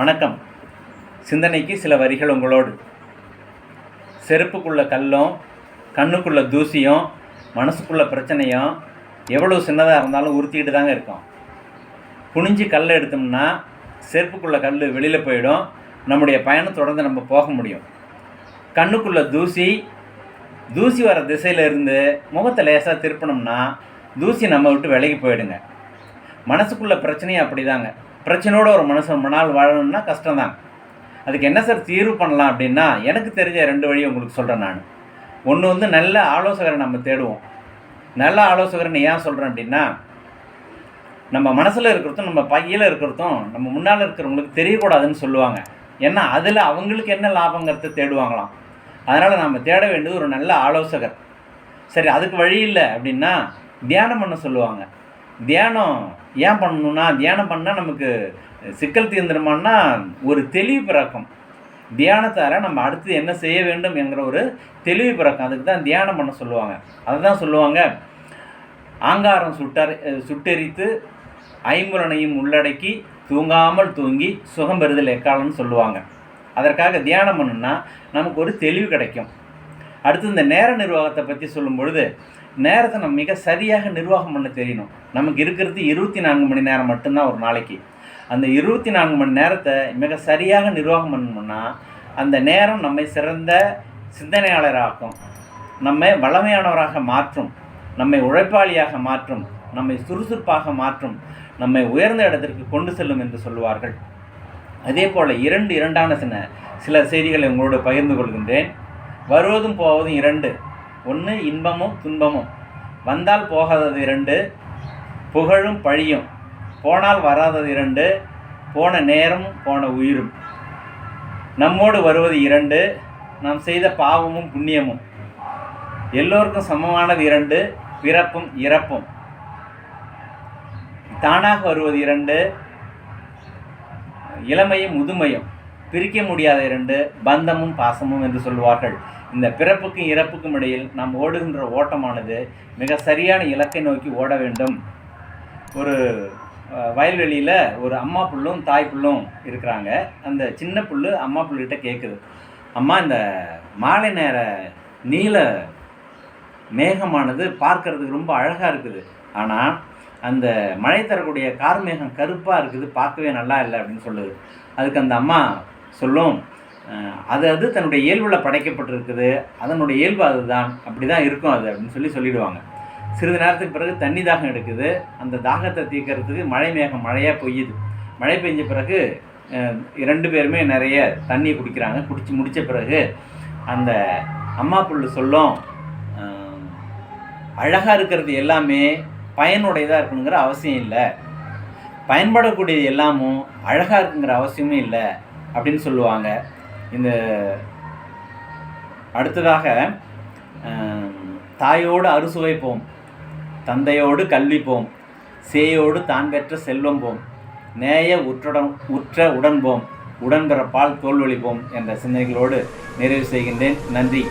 வணக்கம். சிந்தனைக்கு சில வரிகள் உங்களோடு. செருப்புக்குள்ள கல்லும் கண்ணுக்குள்ள தூசியும் மனசுக்குள்ள பிரச்சனையும் எவ்வளோ சின்னதாக இருந்தாலும் உறுத்திக்கிட்டு தாங்க இருக்கும். குனிஞ்சு கல்லை எடுத்தோம்னா செருப்புக்குள்ள கல் வெளியில் போயிடும். நம்முடைய பயணம் தொடர்ந்து நம்ம போக முடியும். கண்ணுக்குள்ள தூசி வர திசையில் இருந்து முகத்தை லேசாக திருப்பினோம்னா தூசி நம்ம விட்டு விலகி போயிடுங்க. மனசுக்குள்ள பிரச்சனையும் அப்படி தாங்க. பிரச்சனையோட ஒரு மனுஷன் ரொம்ப நாள் வாழணும்னா கஷ்டம்தான். அதுக்கு என்ன சார் தீர்வு பண்ணலாம் அப்படின்னா, எனக்கு தெரிஞ்ச 2 வழி உங்களுக்கு சொல்கிறேன் நான். ஒன்று நல்ல ஆலோசகரை நம்ம தேடுவோம். நல்ல ஆலோசகர்னு ஏன் சொல்கிறேன் அப்படின்னா, நம்ம மனசில் இருக்கிறதும் நம்ம பையில் இருக்கிறதும் நம்ம முன்னால் இருக்கிறவங்களுக்கு தெரியக்கூடாதுன்னு சொல்லுவாங்க. ஏன்னா அதில் அவங்களுக்கு என்ன லாபங்கிறத தேடுவாங்களாம். அதனால் நம்ம தேட வேண்டியது ஒரு நல்ல ஆலோசகர். சரி, அதுக்கு வழி இல்லை அப்படின்னா தியானம் பண்ண சொல்லுவாங்க. தியானம் ஏன் பண்ணணுன்னா, தியானம் பண்ணால் நமக்கு சிக்கல் தீர்ந்துருமான்னா ஒரு தெளிவு பிறக்கும். தியானத்தால் நம்ம அடுத்து என்ன செய்ய வேண்டும் என்கிற ஒரு தெளிவு பிறக்கும். அதுக்கு தான் தியானம் பண்ண சொல்லுவாங்க. அதை தான் சொல்லுவாங்க, ஆங்காரம் சுட்டெரித்து ஐம்புலனையும் உள்ளடக்கி தூங்காமல் தூங்கி சுகம் பெறுதல் எக்காலம்னு சொல்லுவாங்க. அதற்காக தியானம் பண்ணுன்னா நமக்கு ஒரு தெளிவு கிடைக்கும். அடுத்து இந்த நேர நிர்வாகத்தை பற்றி சொல்லும் பொழுது, நேரத்தை நம்ம மிக சரியாக நிர்வாகம் பண்ண தெரியணும். நமக்கு இருக்கிறது 24 மணி நேரம் மட்டும்தான் ஒரு நாளைக்கு. அந்த 24 மணி நேரத்தை மிக சரியாக நிர்வாகம் பண்ணணும்னா அந்த நேரம் நம்மை சிறந்த சிந்தனையாளராக்கும், நம்மை வளமையானவராக மாற்றும், நம்மை உழைப்பாளியாக மாற்றும், நம்மை சுறுசுறுப்பாக மாற்றும், நம்மை உயர்ந்த இடத்திற்கு கொண்டு செல்லும் என்று சொல்லுவார்கள். அதே போல் இரண்டான சில செய்திகளை உங்களோடு பகிர்ந்து கொள்கின்றேன். வருவதும் போவதும் 2. ஒன்று இன்பமும் துன்பமும். வந்தால் போகாதது 2, புகழும் பழியும். போனால் வராதது 2, போன நேரமும் போன உயிரும். நம்மோடு வருவது 2, நாம் செய்த பாவமும் புண்ணியமும். எல்லோருக்கும் சமமானது 2, பிறப்பும் இறப்பும். தானாக வருவது 2, இளமையும் முதுமையும். பிரிக்க முடியாத 2, பந்தமும் பாசமும் என்று சொல்வார்கள். இந்த பிறப்புக்கும் இறப்புக்கும் இடையில் நாம் ஓடுகின்ற ஓட்டமானது மிக சரியான இலக்கை நோக்கி ஓட வேண்டும். ஒரு வயல்வெளியில் ஒரு அம்மா புல்லும் தாய் புல்லும் இருக்கிறாங்க. அந்த சின்ன புல் அம்மா புல்கிட்ட கேட்குது, அம்மா, இந்த மாலை நேர நீல மேகமானது பார்க்கறதுக்கு ரொம்ப அழகாக இருக்குது, ஆனால் அந்த மழை தரக்கூடிய கார்மேகம் கருப்பாக இருக்குது, பார்க்கவே நல்லா இல்லை அப்படின்னு சொல்லுது. அதுக்கு அந்த அம்மா சொல்லும், அது தன்னுடைய இயல்பில் படைக்கப்பட்டிருக்குது, அதனுடைய இயல்பு அதுதான், அப்படி தான் இருக்கும் அது அப்படின்னு சொல்லிடுவாங்க. சிறிது நேரத்துக்கு பிறகு தண்ணி தாகம் எடுக்குது. அந்த தாகத்தை தீர்க்கறதுக்கு மழையாக பெய்யுது. மழை பெஞ்ச பிறகு 2 பேருமே நிறைய தண்ணி குடிக்கிறாங்க. குடித்து முடித்த பிறகு அந்த அம்மா புல் சொல்லும், அழகாக இருக்கிறது எல்லாமே பயனுடையதாக இருக்கணுங்கிற அவசியம் இல்லை, பயன்படக்கூடியது எல்லாமும் அழகாக இருக்குங்கிற அவசியமும் இல்லை அப்படின்னு சொல்லுவாங்க. இந்த அடுத்ததாக, தாயோடு அறுசுவை போம், தந்தையோடு கல்வி போம், சேயோடு தான் பெற்ற செல்வம் போம், நேய உற்ற உடன் போம், உடன்பிறப்பால் தோல்வழிப்போம் என்ற சிந்தனைகளோடு நிறைவு செய்கின்றேன். நன்றி.